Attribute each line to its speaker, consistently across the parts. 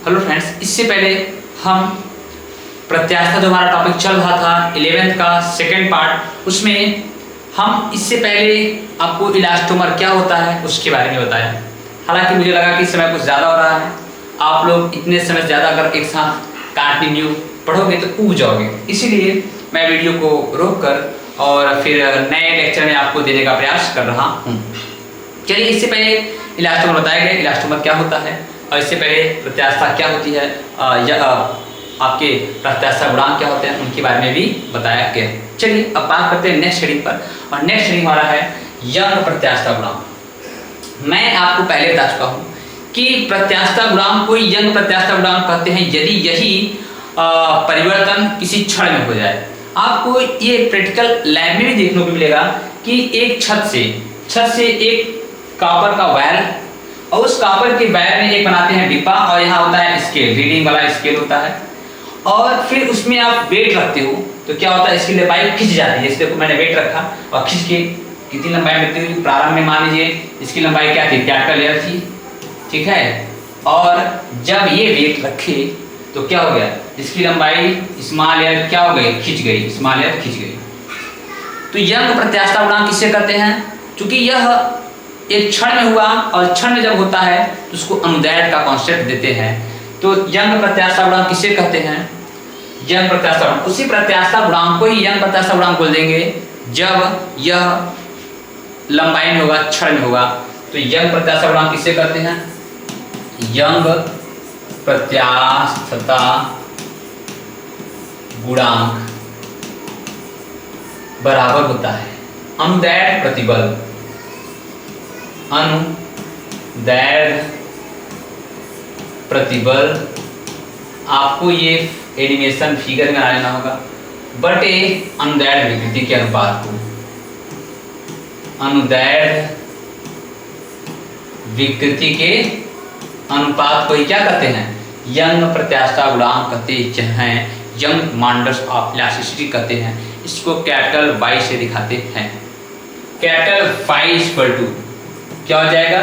Speaker 1: Hello friends, इससे पहले हम प्रत्यास्था जो हमारा टॉपिक चल रहा था 11th का सेकेंड पार्ट, उसमें हम इससे पहले आपको इलास्टोमर क्या होता है उसके बारे में बताया। हालांकि मुझे लगा कि समय कुछ ज़्यादा हो रहा है, आप लोग इतने समय ज़्यादा अगर एक साथ कंटिन्यू पढ़ोगे तो ऊब जाओगे, इसीलिए मैं वीडियो को रोक कर और फिर नए लेक्चर में आपको देने का प्रयास कर रहा हूँ। चलिए, इससे पहले इलास्टोमर बताया गया, इलास्टोमर क्या होता है और इससे पहले प्रत्यास्था क्या होती है या आपके प्रत्यास्था गुणांक क्या होते हैं उनके बारे में भी बताया गया। चलिए अब बात करते हैं नेक्स्ट हेडिंग पर, और नेक्स्ट हेडिंग हमारा है यंग प्रत्यास्था गुणांक। मैं आपको पहले बता चुका हूँ कि प्रत्यास्था गुणांक को यंग प्रत्यास्था गुणांक कहते हैं यदि यही परिवर्तन किसी क्षण में हो जाए। आपको ये प्रैक्टिकल लैब में भी देखने को मिलेगा कि एक छत से एक कॉपर का वायर, और उस कॉपर के वायर में एक बनाते हैं डिब्बा, और यहाँ होता है स्केल, रीडिंग वाला स्केल होता है, और फिर उसमें आप वेट रखते हो तो क्या होता है, इसकी लंबाई खिंच जाती है। जैसे देखो मैंने वेट रखा और खिंच के कितनी लंबाई मिलती हुई, प्रारंभ में मान लीजिए इसकी लंबाई क्या थी, कैपिटल एल थी, ठीक है। और जब ये वेट रखे तो क्या हो गया, इसकी लंबाई स्मॉल एल क्या हो गई, खिंच गई, स्मॉल एल खिंच गई। तो यंग प्रत्यास्था गुणांक किससे करते हैं, क्योंकि यह एक क्षण में हुआ और क्षण में जब होता है तो उसको अनुदैर्ध्य का कॉन्सेप्ट देते हैं। तो यंग प्रत्यास्था गुणांक किसे कहते हैं, यंग प्रत्यास्था गुणांक। उसी प्रत्यास्था गुणांक को ही यंग प्रत्यास्था गुणांक बोल देंगे जब यह लंबाई में होगा, क्षण में होगा। तो यंग प्रत्यास्था गुणांक किसे कहते हैं, यंग प्रत्यास्थता गुणांक बराबर होता है अनुदैर्ध्य प्रतिबल, अनुदैर्ध्य प्रतिबल, आपको ये एनिमेशन फिगर में लेना होगा, बटे अनुदैर्ध्य विकृति के अनुपात को, अनुदैर्ध्य विकृति के अनुपात को ही क्या कहते हैं, यंग प्रत्यास्था गुणांक कहते हैं, यंग मॉडुलस ऑफ इलास्टिसिटी कहते हैं। इसको कैपिटल वाई से दिखाते हैं। कैपिटल वाई इक्वल टू क्या हो जाएगा,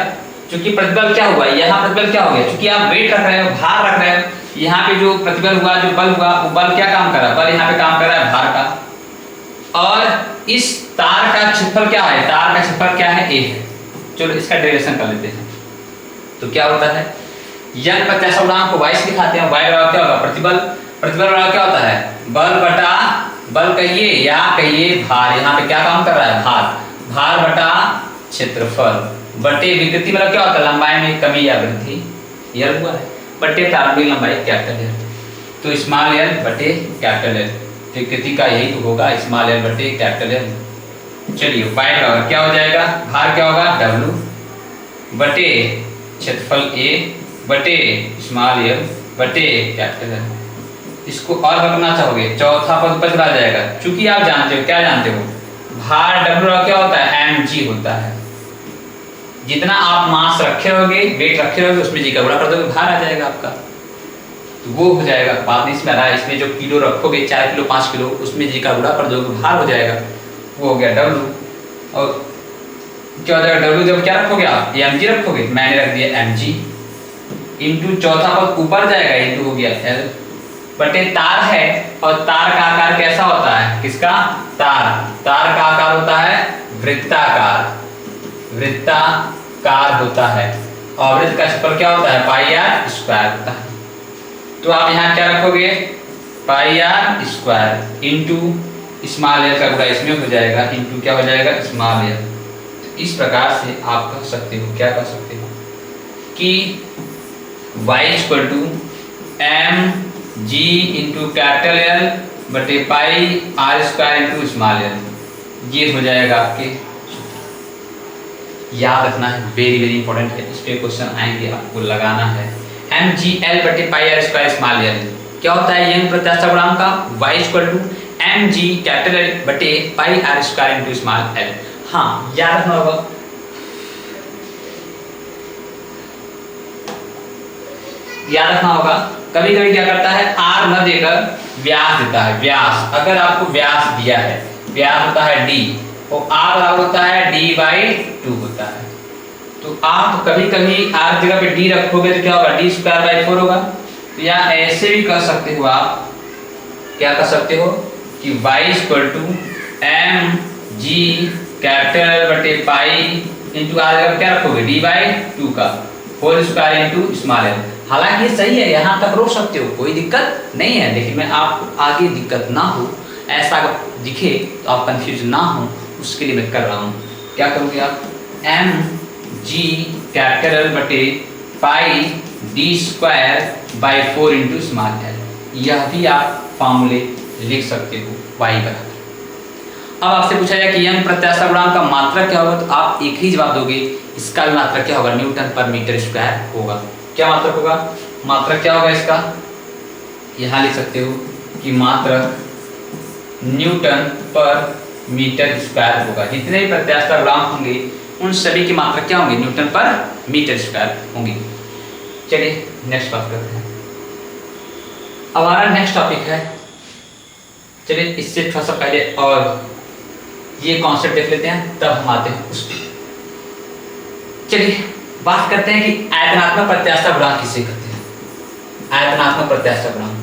Speaker 1: क्योंकि प्रतिबल क्या हुआ, यहाँ प्रतिबल क्या हो गया, क्योंकि आप वेट रख रहे हो, भार रख रहे हो, यहाँ पे जो प्रतिबल हुआ, जो बल हुआ, वो बल क्या काम कर रहा है, बल यहाँ पे काम कर रहा है भार का। और इस तार का क्षेत्रफल क्या है, तार का क्षेत्रफल क्या है, ए है। चलो इसका डेरिवेशन कर लेते हैं। तो क्या होता है, यंग प्रत्यास्था गुणांक को वाई से दिखाते हैं। वाई बराबर क्या होगा, प्रतिबल, प्रतिबल बराबर क्या होता है, बल बटा, बल कहिए या कहिए भार, यहाँ पे क्या काम कर रहा है, भार, भार बटा क्षेत्रफल, बटे विकृति मतलब क्या होता है, लंबाई में कमी या वृद्धि, यह हुआ है, बटे प्रारंभिक लंबाई कैपिटल एल। तो स्मॉल एल बटे कैपिटल एल, विकृति का यही तो होगा, स्मॉल एल बटे कैपिटल एल। चलिए वाई बराबर क्या हो जाएगा, भार क्या होगा, डब्ल्यू बटे क्षेत्रफल ए बटे स्मॉल एल बटे कैपिटल एल। इसको और करना चाहोगे, चौथा पद ऊपर चला जाएगा, क्योंकि आप जानते हो, क्या जानते हो, भार डब्ल्यू क्या होता है, एम जी होता है। जितना आप मास रखे रहोगे, वेट रखे रहोगे, उसमें जी का गुणा कर दोगे, भार आ जाएगा आपका। तो वो हो जाएगा, बात नहीं इसमें आ रहा है, इसमें जो किलो रखोगे 4 किलो 5 किलो, उसमें जी का गुणा कर दोगे, भार हो जाएगा, वो हो गया डब्ल्यू। और क्या हो जाएगा, डब्ल्यू जब क्या रखोगे आप, एम जी रखोगे, मैंने रख दिया एम जी, इंटू चौथा पद ऊपर जाएगा, इंटू हो गया एल बटे तार है, और तार का आकार कैसा होता है, किसका, तार, तार का आकार होता है वृत्ताकार, वृत्ताकार होता है, और वृत्त का क्षेत्रफल क्या होता है, पाई आर स्क्वायर होता है। तो आप यहाँ क्या रखोगे, pi are square into small l का गुणा इसमें हो जाएगा, इंटू क्या हो जाएगा, स्मॉल एल। इस प्रकार से आप कह सकते हो, क्या कह सकते हो कि y equal to M g into capital L बटे pi are square into small l, ये हो जाएगा आपके। याद रखना है, वेरी वेरी इंपॉर्टेंट है, इस पे क्वेश्चन आएंगे, आपको लगाना है। एम जी एल बटे pi are square small L क्या होता है, यंग प्रत्यास्था गुणांक का, y equal to M G capital L बटे pi are square into small L. हाँ, याद रखना होगा, याद रखना होगा। कभी कभी क्या करता है, आर न देकर व्यास देता है, व्यास, अगर आपको व्यास दिया है, व्यास होता है डी, और आर बराबर होता है डी बाई 2 होता है। तो आप कभी कभी आर जगह पे डी रखोगे तो क्या होगा, डी स्क्वायर बाई 4 होगा, तो या ऐसे भी कर सकते हो आप, क्या कर सकते हो कि y equal to M G capital बटे पाई इंटू आर, क्या रखोगे डी बाई टू का whole square into small L. हालांकि ये सही है, यहाँ तक रोक सकते हो, कोई दिक्कत नहीं है, लेकिन मैं आपको आगे दिक्कत ना हो, ऐसा अगर दिखे तो आप कंफ्यूज ना हो, उसके लिए मैं कर रहा हूँ। क्या करोगे आप, एम जी कैपिटल बटे pi D square by 4 into small L, यह भी आप फॉर्मूले लिख सकते हो y बराबर। अब आपसे पूछा जाए कि यंग प्रत्यास्था गुणांक का मात्रक क्या होगा, तो आप एक ही जवाब दोगे, इसका भी मात्रक क्या होगा, न्यूटन पर मीटर स्क्वायर होगा। क्या मात्रक होगा, मात्रक क्या होगा इसका, यहाँ लिख सकते हो कि मात्रक न्यूटन पर मीटर स्क्वायर होगा। जितने भी प्रत्यास्था गुणांक होंगे उन सभी की मात्रक क्या होंगे, न्यूटन पर मीटर स्क्वायर होंगी। चलिए नेक्स्ट बात करते हैं। अब हमारा नेक्स्ट टॉपिक है, चलिए इससे थोड़ा सा पहले और ये कॉन्सेप्ट देख लेते हैं, तब हम आते हैं उस पर। चलिए बात करते हैं कि आयतनात्मक प्रत्यास्था गुणांक किसे कहते हैं। आयतनात्मक प्रत्यास्था गुणांक,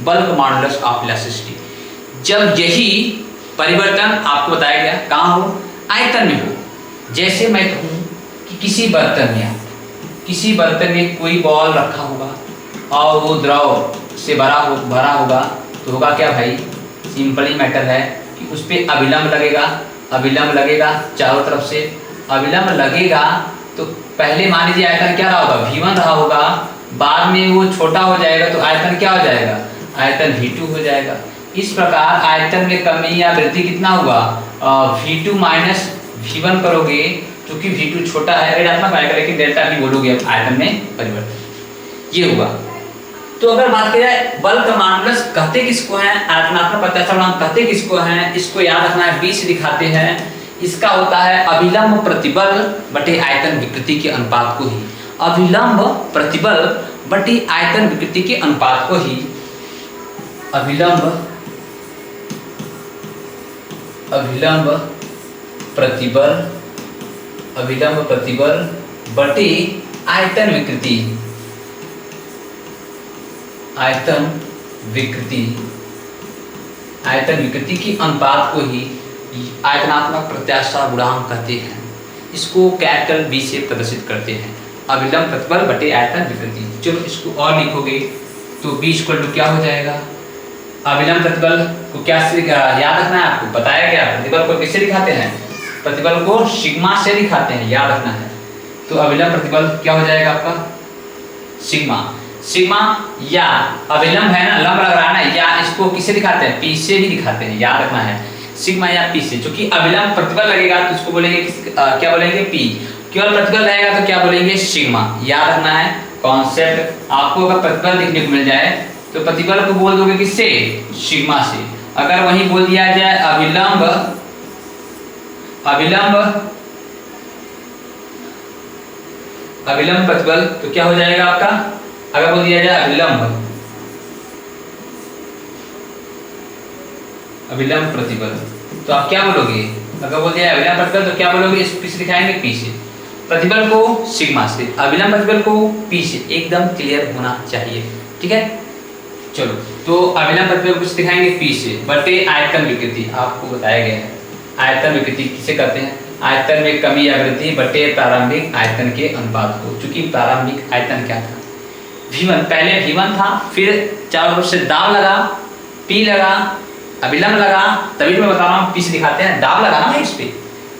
Speaker 1: बल्क मॉडुलस ऑफ इलास्टिसिटी, जब यही परिवर्तन आपको बताया गया कहाँ हो, आयतन में हो। जैसे मैं कहूँ कि किसी बर्तन में कोई बॉल रखा होगा और वो द्रव से भरा होगा, तो होगा क्या भाई, सिंपली मैटर है कि उस पर अभिलंब लगेगा चारों तरफ से। अभिलंब लगेगा तो पहले मान लीजिए आयतन क्या रहा होगा, V1 रहा होगा, बाद में वो छोटा हो जाएगा तो आयतन क्या हो जाएगा, आयतन V2 हो जाएगा। इस प्रकार आयतन में कमी या वृद्धि कितना हुआ, V2 माइनस V1 करोगे, क्योंकि V2 छोटा है, ऋणात्मक आएगा, लेकिन डेल्टा भी बोलोगे अब आयतन में परिवर्तन, ये हुआ। तो अगर बात की जाए बल्क मॉडुलस कहते किसको है, आयतनात्मक प्रत्यास्था गुणांक कहते किसको है, इसको याद रखना है, 20 दिखाते हैं। इसका होता है अभिलंब प्रतिबल बटे आयतन विकृति के अनुपात को ही, अभिलंब प्रतिबल बटे आयतन विकृति के अनुपात को ही अभिलंब प्रतिबल बटे आयतन विकृति की अनुपात को ही आयतनात्मक प्रत्यास्था गुणांक कहते हैं। इसको कैपिटल बी से प्रदर्शित करते हैं, अभिलंब प्रतिबल बटे आयतन विकृति। चलो इसको और लिखोगे तो बी इक्वल टू क्या हो जाएगा, अभिलंब प्रतिबल को क्या याद रखना है आपको, बताया गया प्रतिबल को किससे दिखाते हैं, प्रतिबल को सिग्मा से दिखाते हैं, याद रखना है। तो अभिलंब प्रतिबल क्या हो जाएगा आपका, सिग्मा या अभिलंब है ना, लंब लग रहा है ना, या इसको किससे दिखाते हैं, पी से भी दिखाते हैं, याद रखना है, सिग्मा या पी से। क्योंकि अभिलंब प्रतिबल लगेगा तो उसको बोलेंगे क्या बोलेंगे, पी। केवल प्रतिबल रहेगा तो क्या बोलेंगे, सिग्मा। याद रखना है कॉन्सेप्ट। आपको अगर प्रतिबल देखने को मिल जाए तो प्रतिबल को बोल दोगे किससे, सिग्मा से। अगर वहीं बोल दिया जाए अभिलंब प्रतिबल तो क्या हो जाएगा आपका, अगर बोल दिया जाए अभिलंब प्रतिबल तो आप क्या बोलोगे, अगर बोल दिया अभिलंब प्रतिबल तो क्या बोलोगे, इसको किससे दिखाएंगे, पी से। प्रतिबल को सिग्मा से, अभिलंब प्रतिबल को पी से, एकदम क्लियर होना चाहिए, ठीक है। चलो तो अभिलंब प्रतिबल को दिखाएंगे पी से बटे आयतन विकृति, आपको बताया गया है आयतन विकृति किसे कहते हैं, आयतन में कमी या वृद्धि बटे प्रारंभिक आयतन के अनुपात को। चूंकि प्रारंभिक आयतन क्या था, V1, पहले V1 था, फिर चारों ओर से दाब लगा, P लगा, अभिलंब लगा, तभी मैं बता रहा हूँ पी से दिखाते हैं, दाब लगा ना, इस पे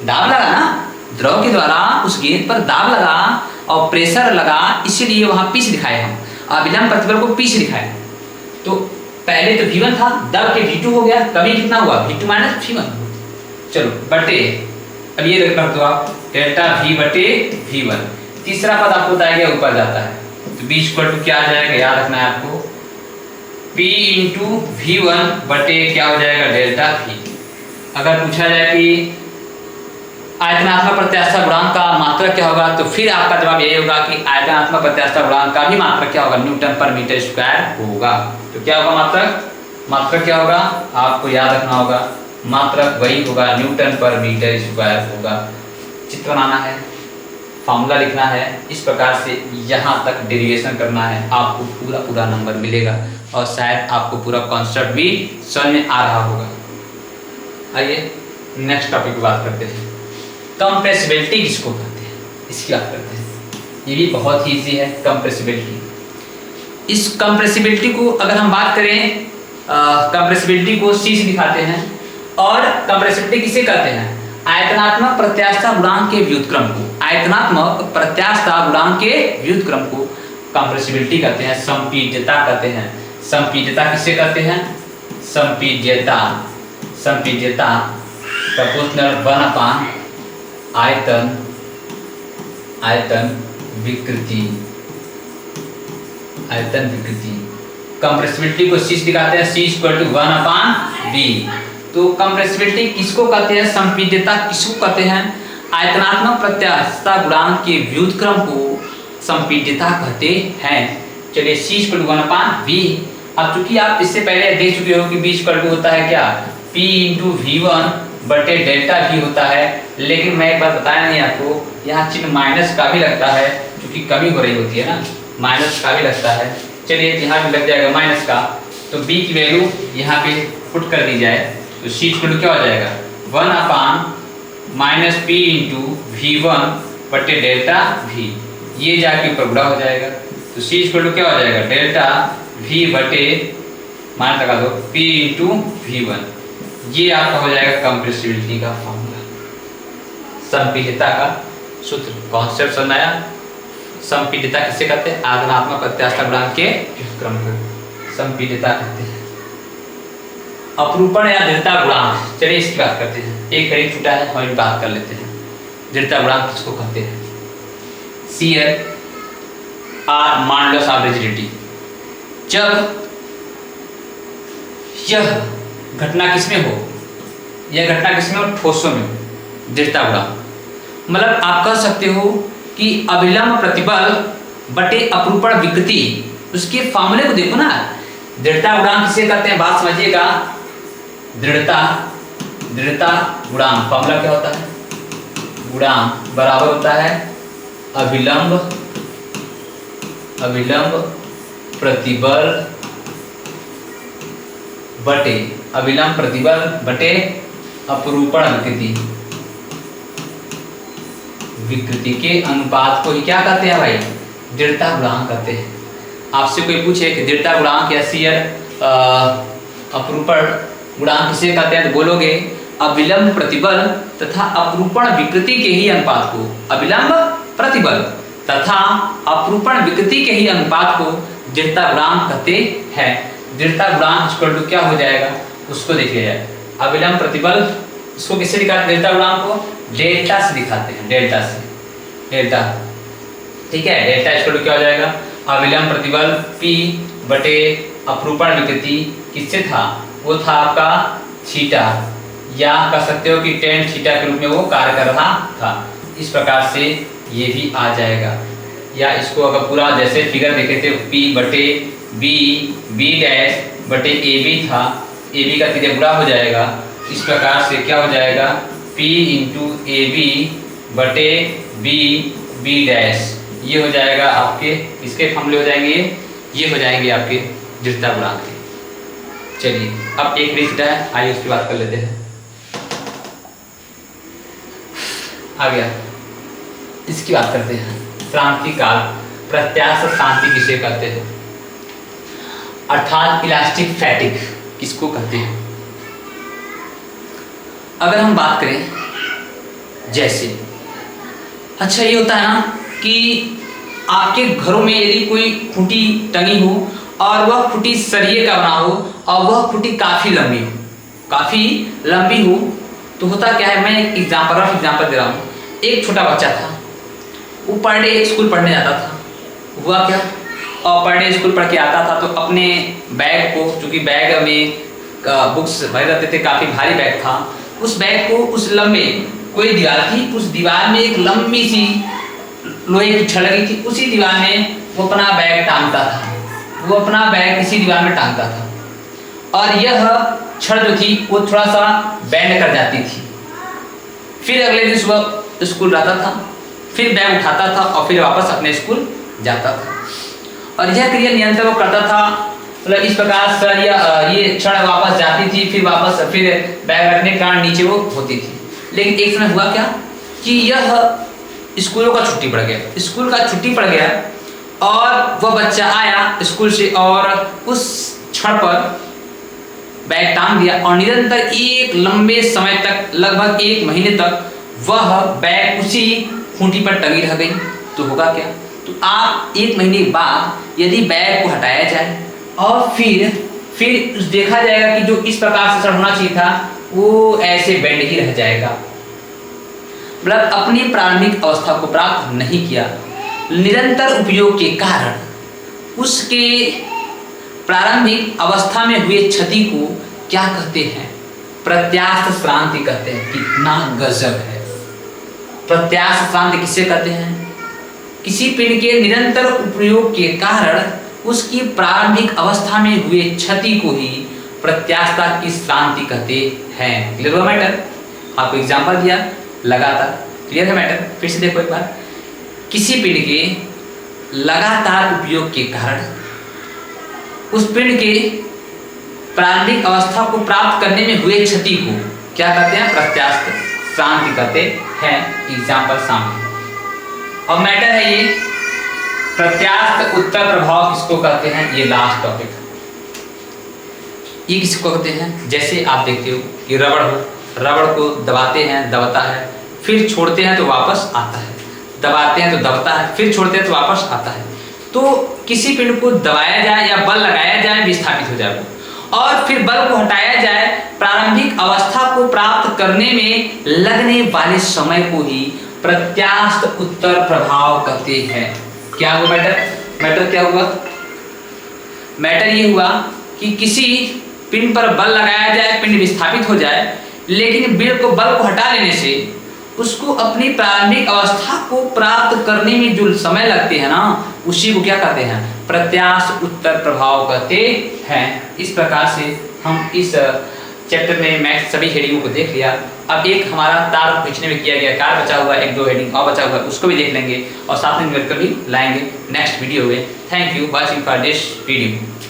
Speaker 1: दाब लगा ना, द्रव के द्वारा उस गेंद पर दाब लगा और प्रेशर लगा, इसीलिए वहां पी से दिखाए हम, अभिलंब प्रतिबल को पी से दिखाए। तो पहले तो V1 था, दब के V2 हो गया, कमी कितना हुआ, V2 माइनस V1। चलो बटे, अब ये रख दो आप, डेल्टा V बटे V1। तीसरा पद आपको बताया गया ऊपर जाता है, तो B इक्वल टू क्या आ जाएगा, याद रखना है आपको, P इंटू V1 बटे क्या हो जाएगा, डेल्टा V। अगर पूछा जाए कि आयतनात्मक प्रत्यास्था गुणांक का मात्रक क्या होगा, तो फिर आपका जवाब यही होगा कि आयतनात्मक प्रत्यास्था गुणांक का भी मात्रक क्या होगा, न्यूटन पर मीटर स्क्वायर होगा। तो क्या होगा मात्रक क्या होगा, आपको याद रखना होगा, मात्रक वही होगा, न्यूटन पर मीटर स्क्वायर होगा। चित्र बनाना है, फार्मूला लिखना है, इस प्रकार से यहाँ तक डेरिवेशन करना है, आपको पूरा पूरा नंबर मिलेगा और शायद आपको पूरा कॉन्सेप्ट भी समझ में आ रहा होगा। आइए नेक्स्ट टॉपिक की बात करते हैं। कंप्रेसिबिलिटी किसको कहते हैं, इसकी बात करते हैं। ये भी बहुत ही ईजी है कंप्रेसिबिलिटी। इस कंप्रेसिबिलिटी को अगर हम बात करें, कंप्रेसिबिलिटी को सी से दिखाते हैं। और कंप्रेसिबिलिटी किसे कहते हैं? आयतनात्मक प्रत्यास्थता गुणांक के व्युत्क्रम को, आयतनात्मक प्रत्यास्थता गुणांक के व्युत्क्रम को कंप्रेसिबिलिटी कहते हैं, संपीड्यता कहते हैं। संपीड्यता किसे कहते हैं? संपीड्यता, संपीड्यता प्रोपोर्शनल 1 आयतन, आयतन विकृति, आयतन विकृति। कंप्रेसिबिलिटी को सी दिखाते हैं, C = 1/b। तो कंप्रेसिबिलिटी किसको कहते हैं? संपीड्यता किसको कहते हैं? आयतनात्मक प्रत्यास्थता गुणांक के व्युत्क्रम को संपीड्यता कहते हैं। चलिए C = 1/b। अब चूंकि आप इससे पहले देख चुके हो कि B = होता है क्या, P × V1/Δv होता है। लेकिन मैं एक बात बताया नहीं आपको, यहाँ चिन्ह माइनस का भी लगता है, क्योंकि कमी हो रही होती है ना, माइनस का भी लगता है। चलिए यहाँ भी लग जाएगा माइनस का, तो B की वैल्यू यहाँ पे पुट कर दी जाए तो C = क्या हो जाएगा? 1/- P × V1/Δv। ये जाके ऊपर गुणा हो जाएगा, तो C = क्या हो जाएगा? Δv/, मान लगा दो, P × V1। ये आपका हो जाएगा कंप्रेसिबिलिटी का फॉर्मूला, संपीड्यता का सूत्र। कॉन्सेप्ट समझाया। संपीड्यता किसे कहते हैं? आयतनात्मक प्रत्यास्थता गुणांक के व्युत्क्रम को संपीड्यता कहते हैं। अपरूपण या दृढ़ता गुणांक, चलिए इसकी बात करते हैं। एक घड़ी छूटा है, हम बात कर लेते हैं। दृढ़ता गुणांक किसको कहते हैं? शियर और मॉडुलस ऑफ रिजिडिटी। जब यह घटना किसमें हो, यह घटना किसमें हो? ठोसों में हो। दृढ़ता गुणांक मतलब आप कह सकते हो कि अभिलंब प्रतिबल बटे अपरूपण विकृति, उसके फॉर्मूले को देखो ना। दृढ़ता गुणांक किसे कहते हैं? बात समझिएगा। दृढ़ता, दृढ़ता गुणांक फॉर्मूला क्या होता है? गुणांक बराबर होता है अभिलंब, अभिलंब प्रतिबल बटे, अभिलंब प्रतिबल बटे अपरूपण विकृति। विकृति के अनुपात को ही क्या कहते हैं भाई? दृढ़ता गुणांक कहते हैं। आपसे कोई पूछे कि दृढ़ता गुणांक या शियर अपरूपण गुणांक किसे कहते हैं, तो बोलोगे अविलंब प्रतिबल तथा अपरूपण विकृति के ही अनुपात को, अविलंब प्रतिबल तथा अपरूपण विकृति के ही अनुपात को दृढ़ता गुणांक कहते हैं। दृढ़ता गुणांक क्या हो जाएगा, उसको देखिए जाए। अविलंब प्रतिबल इसको किससे दिखाते हैं? दृढ़ता गुणांक को डेल्टा से दिखाते हैं, डेल्टा से, डेल्टा, ठीक है। डेल्टा क्या हो जाएगा? अविलंब प्रतिबल P बटे अपरूपण विकृति किससे था? वो था आपका थीटा, या कह सकते हो कि tan थीटा के रूप में वो कार्य कर रहा था। इस प्रकार से ये भी आ जाएगा। या इसको अगर पूरा जैसे फिगर देखे थे, P बटे B डैश बटे AB था, AB का सीधे गुणा हो जाएगा। इस प्रकार से क्या हो जाएगा? P × AB बटे B डैश, ये हो जाएगा आपके, इसके फॉर्मूले हो जाएंगे, ये हो जाएंगे आपके दृढ़ता गुणांक के। चलिए अब एक रिश्ता है, आइए उसकी बात कर लेते हैं। आ गया, इसकी बात करते हैं। क्रांति काल प्रत्यास्थ शांति किसे कहते हैं? अर्थात इलास्टिक फैटिग किसको कहते हैं? अगर हम बात करें जैसे, अच्छा ये होता है ना कि आपके घरों में यदि कोई खूंटी टंगी हो और वह खूंटी सरिये का बना हो और वह खूंटी काफ़ी लंबी हो, काफ़ी लंबी हो, तो होता क्या है, मैं एक एग्जाम्पल दे रहा हूँ। एक छोटा बच्चा था, वो पर डे स्कूल पढ़ने जाता था। हुआ क्या, और पर डे स्कूल पढ़ के आता था तो अपने बैग को, चूँकि बैग में बुक्स भरे रहते थे, काफ़ी भारी बैग था, उस बैग को उस लंबे, कोई दीवार थी, उस दीवार में एक लंबी सी लोहे की छड़ लगी थी, उसी दीवार में वो अपना बैग टांगता था, वो अपना बैग इसी दीवार में टांगता था। और यह छड़ जो थी वो थोड़ा सा बैंड कर जाती थी। फिर अगले दिन सुबह स्कूल रहता था, फिर बैग उठाता था और फिर वापस अपने स्कूल जाता था। और यह क्रिया निरंतर वो करता था, मतलब इस प्रकार सर ये क्षण वापस जाती थी, फिर बैग रखने के कारण नीचे वो होती थी। लेकिन एक समय हुआ क्या कि यह स्कूलों का छुट्टी पड़ गया, स्कूल का छुट्टी पड़ गया और वह बच्चा आया स्कूल से और उस क्षण पर बैग टांग दिया और निरंतर एक लंबे समय तक, लगभग 1 महीने तक वह बैग उसी खूंटी पर टंगी रह गई। तो होगा क्या, तो आप 1 महीने बाद यदि बैग को हटाया जाए और फिर देखा जाएगा कि जो इस प्रकार से होना चाहिए था वो ऐसे बेंड ही रह जाएगा, मतलब अपनी प्रारंभिक अवस्था को प्राप्त नहीं किया। निरंतर उपयोग के कारण उसके प्रारंभिक अवस्था में हुए क्षति को क्या कहते हैं, प्रत्यास्थ श्रांति कहते हैं। कितना गजब है। प्रत्यास्थ श्रांति किसे कहते हैं, किसी पिंड के निरंतर उपयोग के कारण उसकी प्रारंभिक अवस्था में हुए क्षति को ही प्रत्यास्थता की श्रांति कहते हैं। क्लियर हुआ मैटर, आपको एग्जांपल दिया लगातार, क्लियर है मैटर। फिर से देखो एक बार, किसी पिंड के लगातार उपयोग के कारण उस पिंड के प्रारंभिक अवस्था को प्राप्त करने में हुए क्षति को क्या कहते हैं, प्रत्यास्थ श्रांति कहते हैं। एग्जाम्पल सामने और मैटर है ये प्रत्यास्थ उत्तर प्रभाव किसको कहते हैं, ये लास्ट टॉपिक है। ये किसको कहते हैं, जैसे आप देखते हो कि रबड़ को दबाते हैं, दबता है, फिर छोड़ते हैं तो वापस आता है, दबाते हैं तो दबता है, फिर छोड़ते हैं तो वापस आता है। तो किसी पिंड को दबाया जाए या बल लगाया जाए विस्थापित हो जाए वो, और फिर बल को हटाया जाए, प्रारंभिक अवस्था को प्राप्त करने में लगने वाले समय को ही प्रत्यास्थ उत्तर प्रभाव कहते हैं। क्या हुआ मैटर क्या हुआ, मैटर ये हुआ कि किसी पिंड पर बल लगाया जाए, पिंड विस्थापित हो जाए, लेकिन बल को हटा लेने से उसको अपनी प्रारंभिक अवस्था को प्राप्त करने में जो समय लगते हैं ना, उसी को क्या कहते हैं, प्रत्यास्थ उत्तर प्रभाव कहते हैं। इस प्रकार से हम इस चैप्टर में मैथ्स सभी हेडिंगों को देख लिया। अब एक हमारा तार खींचने में किया गया कार्य बचा हुआ, 1-2 हेडिंग और बचा हुआ, उसको भी देख लेंगे और साथ में मिलकर भी लाएंगे नेक्स्ट वीडियो में। Thank you watching for this video.